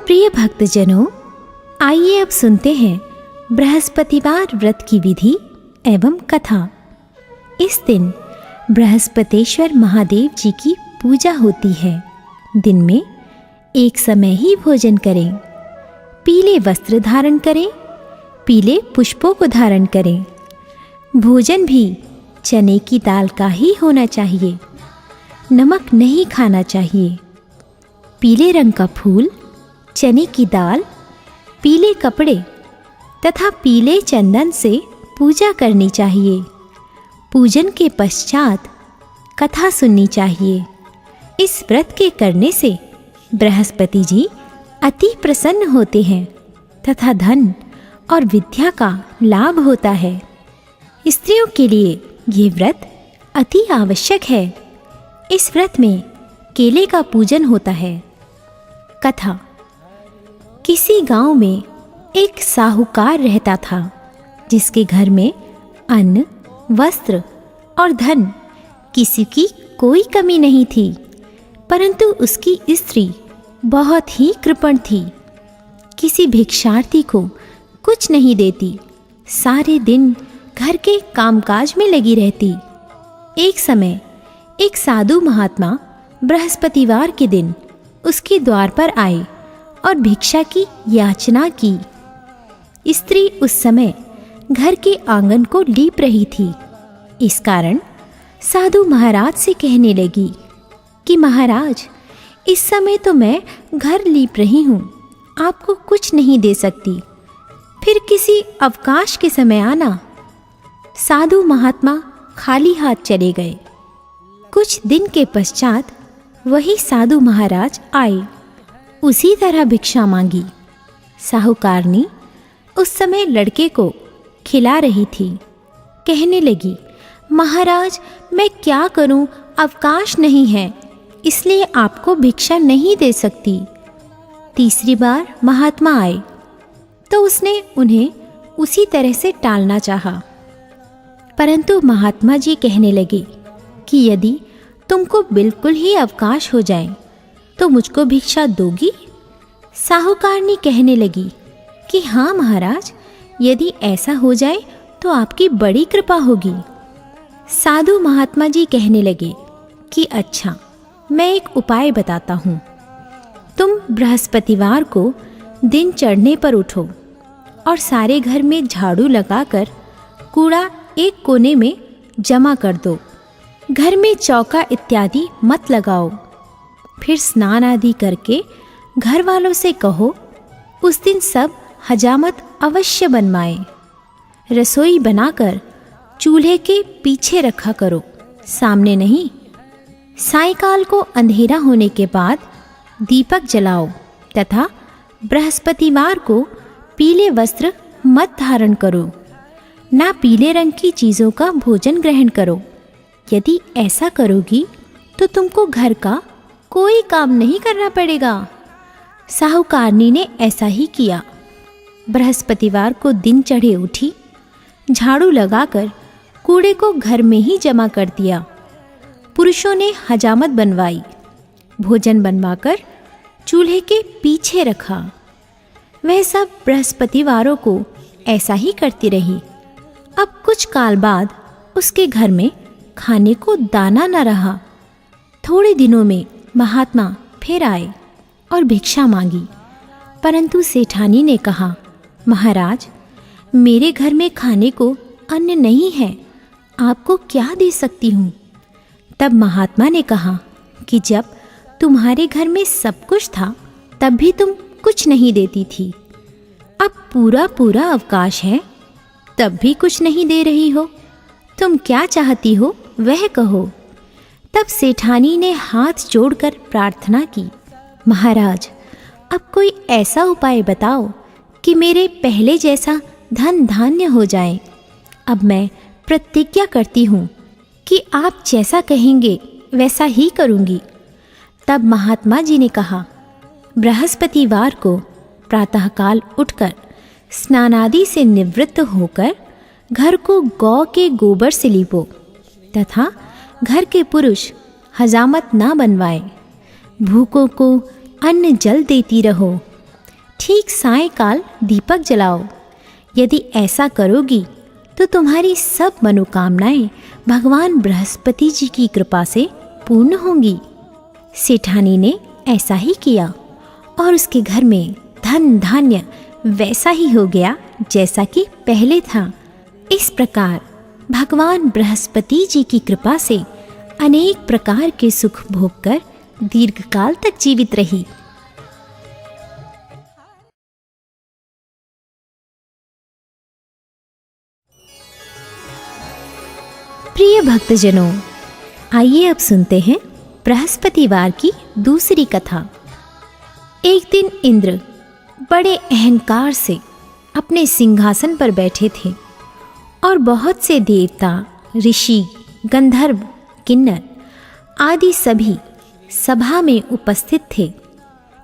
प्रिय भक्तजनों, आइए अब सुनते हैं बृहस्पतिवार व्रत की विधि एवं कथा। इस दिन बृहस्पतेश्वर महादेव जी की पूजा होती है। दिन में एक समय ही भोजन करें, पीले वस्त्र धारण करें, पीले पुष्पों को धारण करें। भोजन भी चने की दाल का ही होना चाहिए, नमक नहीं खाना चाहिए। पीले रंग का फूल, चने की दाल, पीले कपड़े तथा पीले चंदन से पूजा करनी चाहिए। पूजन के पश्चात कथा सुननी चाहिए। इस व्रत के करने से बृहस्पति जी अति प्रसन्न होते हैं तथा धन और विद्या का लाभ होता है। स्त्रियों के लिए ये व्रत अति आवश्यक है। इस व्रत में केले का पूजन होता है। कथा। किसी गांव में एक साहूकार रहता था, जिसके घर में अन्न, वस्त्र और धन किसी की कोई कमी नहीं थी, परंतु उसकी स्त्री बहुत ही कृपण थी। किसी भिक्षार्थी को कुछ नहीं देती, सारे दिन घर के कामकाज में लगी रहती। एक समय एक साधु महात्मा बृहस्पतिवार के दिन उसके द्वार पर आए और भिक्षा की याचना की। स्त्री उस समय घर के आंगन को लीप रही थी। इस कारण साधु महाराज से कहने लगी कि महाराज, इस समय तो मैं घर लीप रही हूँ, आपको कुछ नहीं दे सकती, फिर किसी अवकाश के समय आना। साधु महात्मा खाली हाथ चले गए। कुछ दिन के पश्चात वही साधु महाराज आए, उसी तरह भिक्षा मांगी। साहूकारनी उस समय लड़के को खिला रही थी। कहने लगी, महाराज, मैं क्या करूं, अवकाश नहीं है, इसलिए आपको भिक्षा नहीं दे सकती। तीसरी बार महात्मा आए तो उसने उन्हें उसी तरह से टालना चाहा, परंतु महात्मा जी कहने लगे कि यदि तुमको बिल्कुल ही अवकाश हो जाए तो मुझको भिक्षा दोगी? साहूकारनी कहने लगी कि हाँ महाराज, यदि ऐसा हो जाए तो आपकी बड़ी कृपा होगी। साधु महात्मा जी कहने लगे कि अच्छा, मैं एक उपाय बताता हूँ। तुम बृहस्पतिवार को दिन चढ़ने पर उठो और सारे घर में झाड़ू लगाकर कूड़ा एक कोने में जमा कर दो। घर में चौका इत्यादि मत लगाओ। फिर स्नान आदि करके घर वालों से कहो उस दिन सब हजामत अवश्य बनवाएं। रसोई बनाकर चूल्हे के पीछे रखा करो, सामने नहीं। सायंकाल को अंधेरा होने के बाद दीपक जलाओ तथा बृहस्पतिवार को पीले वस्त्र मत धारण करो, ना पीले रंग की चीज़ों का भोजन ग्रहण करो। यदि ऐसा करोगी तो तुमको घर का कोई काम नहीं करना पड़ेगा। साहूकारनी ने ऐसा ही किया। बृहस्पतिवार को दिन चढ़े उठी, झाड़ू लगाकर कूड़े को घर में ही जमा कर दिया। पुरुषों ने हजामत बनवाई, भोजन बनवाकर चूल्हे के पीछे रखा। वह सब बृहस्पतिवारों को ऐसा ही करती रही। अब कुछ काल बाद उसके घर में खाने को दाना न रहा। थोड़े दिनों में महात्मा फिर आए और भिक्षा मांगी, परंतु सेठानी ने कहा, महाराज, मेरे घर में खाने को अन्न नहीं है, आपको क्या दे सकती हूँ? तब महात्मा ने कहा कि जब तुम्हारे घर में सब कुछ था तब भी तुम कुछ नहीं देती थी। अब पूरा पूरा अवकाश है, तब भी कुछ नहीं दे रही हो। तुम क्या चाहती हो वह कहो। तब सेठानी ने हाथ जोड़कर प्रार्थना की, महाराज, अब कोई ऐसा उपाय बताओ कि मेरे पहले जैसा धन धान्य हो जाए। अब मैं प्रतिज्ञा करती हूँ कि आप जैसा कहेंगे वैसा ही करूँगी। तब महात्मा जी ने कहा, बृहस्पतिवार को प्रातःकाल उठकर स्नानादि से निवृत्त होकर घर को गौ के गोबर से लीपो तथा घर के पुरुष हजामत ना बनवाए। भूखों को अन्न जल देती रहो ठीक सायंकाल दीपक जलाओ। यदि ऐसा करोगी तो तुम्हारी सब मनोकामनाएं भगवान बृहस्पति जी की कृपा से पूर्ण होंगी। सेठानी ने ऐसा ही किया और उसके घर में धन धान्य वैसा ही हो गया जैसा कि पहले था। इस प्रकार भगवान बृहस्पति जी की कृपा से अनेक प्रकार के सुख भोग कर दीर्घकाल तक जीवित रही। प्रिय भक्तजनों, आइए अब सुनते हैं बृहस्पतिवार की दूसरी कथा। एक दिन इंद्र बड़े अहंकार से अपने सिंहासन पर बैठे थे और बहुत से देवता, ऋषि, गंधर्व, किन्नर आदि सभी सभा में उपस्थित थे।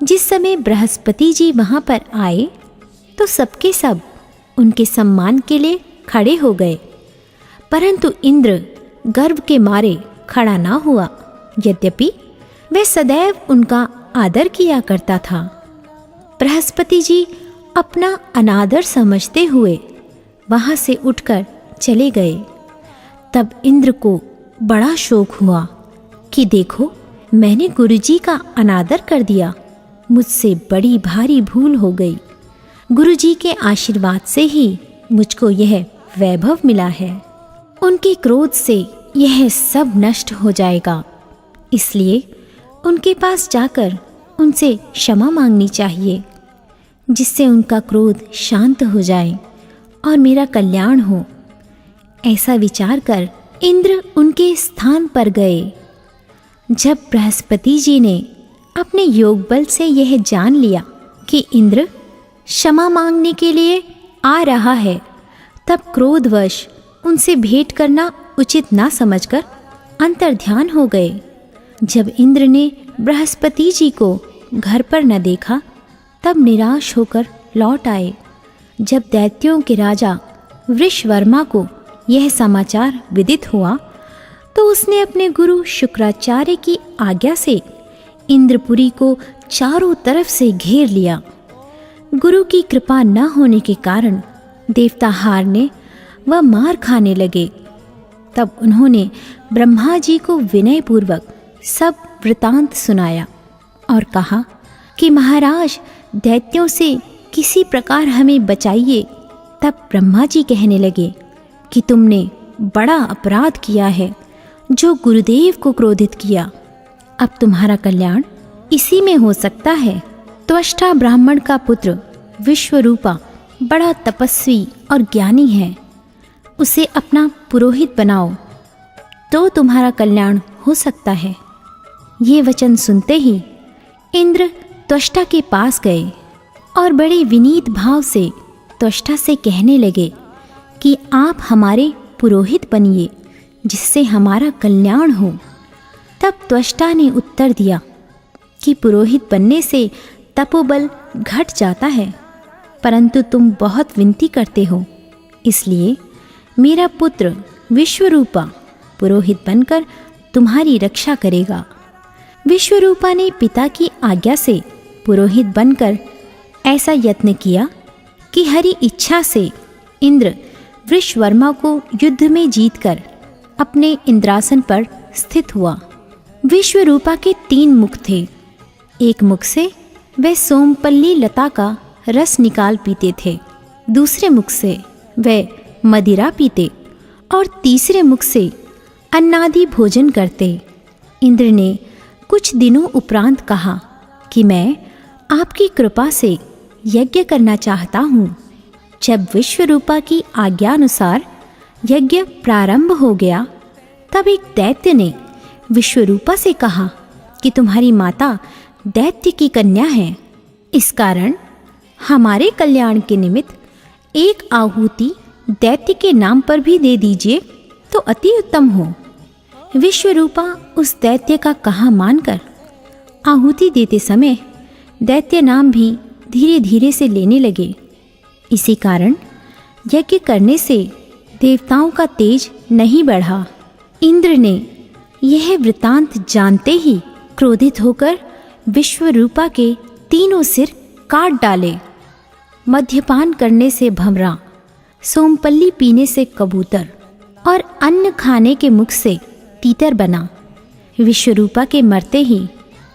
जिस समय बृहस्पति जी वहाँ पर आए तो सबके सब उनके सम्मान के लिए खड़े हो गए, परंतु इंद्र गर्व के मारे खड़ा ना हुआ, यद्यपि वह सदैव उनका आदर किया करता था। बृहस्पति जी अपना अनादर समझते हुए वहाँ से उठकर चले गए। तब इंद्र को बड़ा शोक हुआ कि देखो, मैंने गुरुजी का अनादर कर दिया, मुझसे बड़ी भारी भूल हो गई। गुरुजी के आशीर्वाद से ही मुझको यह वैभव मिला है। उनके क्रोध से यह सब नष्ट हो जाएगा, इसलिए उनके पास जाकर उनसे क्षमा मांगनी चाहिए, जिससे उनका क्रोध शांत हो जाए और मेरा कल्याण हो। ऐसा विचार कर इंद्र उनके स्थान पर गए। जब बृहस्पति जी ने अपने योग बल से यह जान लिया कि इंद्र क्षमा मांगने के लिए आ रहा है, तब क्रोधवश उनसे भेंट करना उचित ना समझकर अंतर्ध्यान हो गए। जब इंद्र ने बृहस्पति जी को घर पर न देखा, तब निराश होकर लौट आए। जब दैत्यों के राजा वृषवर्मा को यह समाचार विदित हुआ, तो उसने अपने गुरु शुक्राचार्य की आज्ञा से इंद्रपुरी को चारों तरफ से घेर लिया। गुरु की कृपा न होने के कारण देवता हारने व मार खाने लगे। तब उन्होंने ब्रह्मा जी को विनयपूर्वक सब वृतांत सुनाया और कहा कि महाराज, दैत्यों से किसी प्रकार हमें बचाइए। तब ब्रह्मा जी कहने लगे कि तुमने बड़ा अपराध किया है, जो गुरुदेव को क्रोधित किया। अब तुम्हारा कल्याण इसी में हो सकता है। त्वष्टा ब्राह्मण का पुत्र विश्वरूपा बड़ा तपस्वी और ज्ञानी है, उसे अपना पुरोहित बनाओ तो तुम्हारा कल्याण हो सकता है। ये वचन सुनते ही इंद्र त्वष्टा के पास गए और बड़े विनीत भाव से त्वष्टा से कहने लगे कि आप हमारे पुरोहित बनिए, जिससे हमारा कल्याण हो। तब त्वष्टा ने उत्तर दिया कि पुरोहित बनने से तपोबल घट जाता है, परंतु तुम बहुत विनती करते हो, इसलिए मेरा पुत्र विश्वरूपा पुरोहित बनकर तुम्हारी रक्षा करेगा। विश्वरूपा ने पिता की आज्ञा से पुरोहित बनकर ऐसा यत्न किया कि हरि इच्छा से इंद्र वृषवर्मा को युद्ध में जीतकर अपने इंद्रासन पर स्थित हुआ। विश्वरूपा के 3 मुख थे। एक मुख से वह सोमपल्ली लता का रस निकाल पीते थे, दूसरे मुख से वह मदिरा पीते और तीसरे मुख से अन्नादि भोजन करते। इंद्र ने कुछ दिनों उपरांत कहा कि मैं आपकी कृपा से यज्ञ करना चाहता हूँ। जब विश्वरूपा की आज्ञानुसार यज्ञ प्रारंभ हो गया, तब एक दैत्य ने विश्वरूपा से कहा कि तुम्हारी माता दैत्य की कन्या है, इस कारण हमारे कल्याण के निमित्त एक आहुति दैत्य के नाम पर भी दे दीजिए तो अति उत्तम हो। विश्वरूपा उस दैत्य का कहा मानकर आहुति देते समय दैत्य नाम भी धीरे धीरे से लेने लगे। इसी कारण यज्ञ करने से देवताओं का तेज नहीं बढ़ा। इंद्र ने यह वृतांत जानते ही क्रोधित होकर विश्वरूपा के 3 सिर काट डाले मद्यपान करने से भंवरा, सोमपल्ली पीने से कबूतर और अन्न खाने के मुख से तीतर बना। विश्वरूपा के मरते ही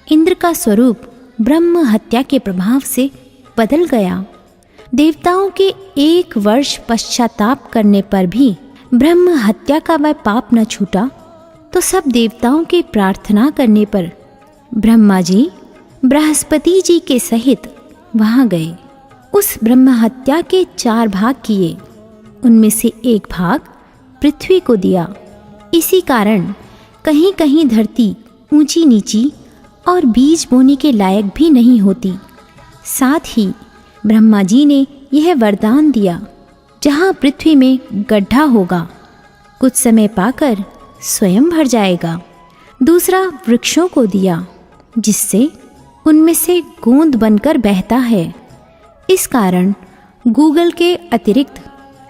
इंद्र का स्वरूप ब्रह्म हत्या के प्रभाव से बदल गया। देवताओं के 1 वर्ष पश्चाताप करने पर भी ब्रह्म हत्या का वह पाप न छूटा, तो सब देवताओं के प्रार्थना करने पर ब्रह्मा जी बृहस्पति जी के सहित वहाँ गए। उस ब्रह्म हत्या के 4 भाग किए, उनमें से 1 भाग पृथ्वी को दिया। इसी कारण कहीं कहीं धरती ऊंची नीची और बीज बोने के लायक भी नहीं होती। साथ ही ब्रह्मा जी ने यह वरदान दिया, जहाँ पृथ्वी में गड्ढा होगा कुछ समय पाकर स्वयं भर जाएगा। दूसरा वृक्षों को दिया, जिससे उनमें से गोंद बनकर बहता है। इस कारण गूगल के अतिरिक्त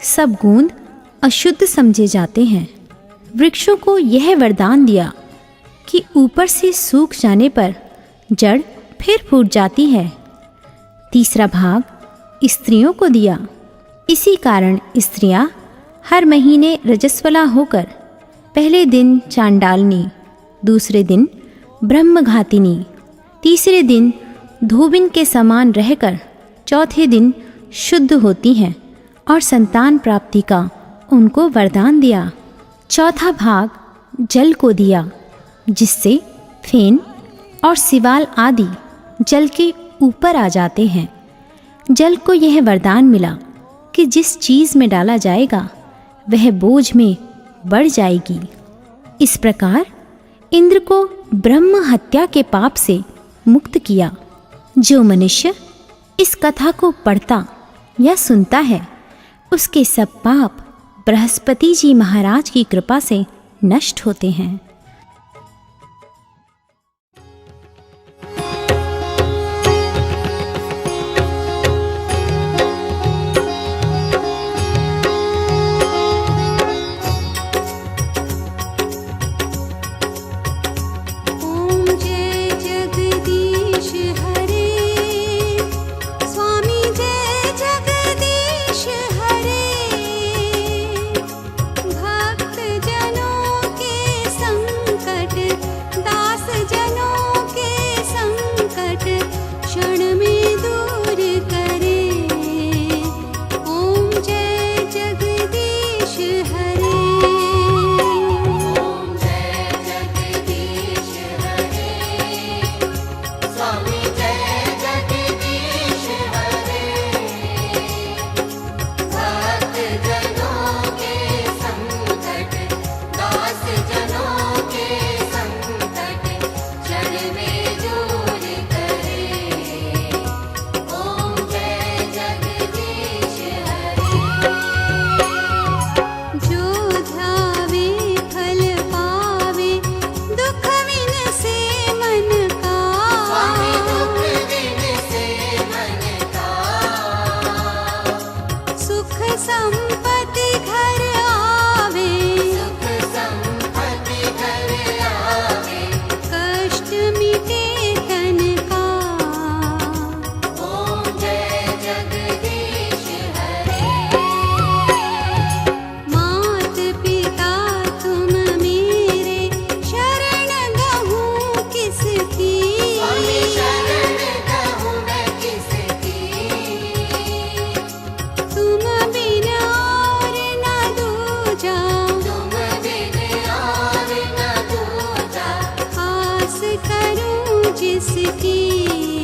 सब गोंद अशुद्ध समझे जाते हैं। वृक्षों को यह वरदान दिया कि ऊपर से सूख जाने पर जड़ फिर फूट जाती है। तीसरा भाग स्त्रियों को दिया। इसी कारण स्त्रियां हर महीने रजस्वला होकर पहले दिन चांडालनी, दूसरे दिन ब्रह्मघातिनी, तीसरे दिन धोबिन के समान रहकर चौथे दिन शुद्ध होती हैं और संतान प्राप्ति का उनको वरदान दिया। चौथा भाग जल को दिया, जिससे फेन और सिवाल आदि जल के ऊपर आ जाते हैं। जल को यह वरदान मिला कि जिस चीज़ में डाला जाएगा वह बोझ में बढ़ जाएगी। इस प्रकार इंद्र को ब्रह्म हत्या के पाप से मुक्त किया। जो मनुष्य इस कथा को पढ़ता या सुनता है, उसके सब पाप बृहस्पति जी महाराज की कृपा से नष्ट होते हैं। जिसकी